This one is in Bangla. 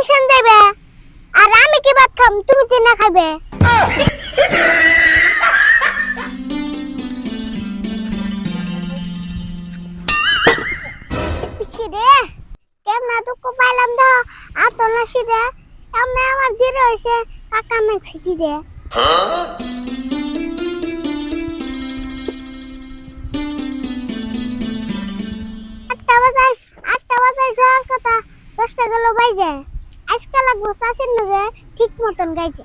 টেনশন দেবে আর আমি কি ভাত খাম তুমি কি না খাবে সিরে কেমন দুঃখ পাইলাম তো আর তো না সিরে এমন আমার দিন হয়েছে কাকা মেক্সি কি রে আটটা বাজায় যাওয়ার কথা 10টা গেল বাইজে আজকে লাগবো চাষের নগে ঠিক মতন গাইছে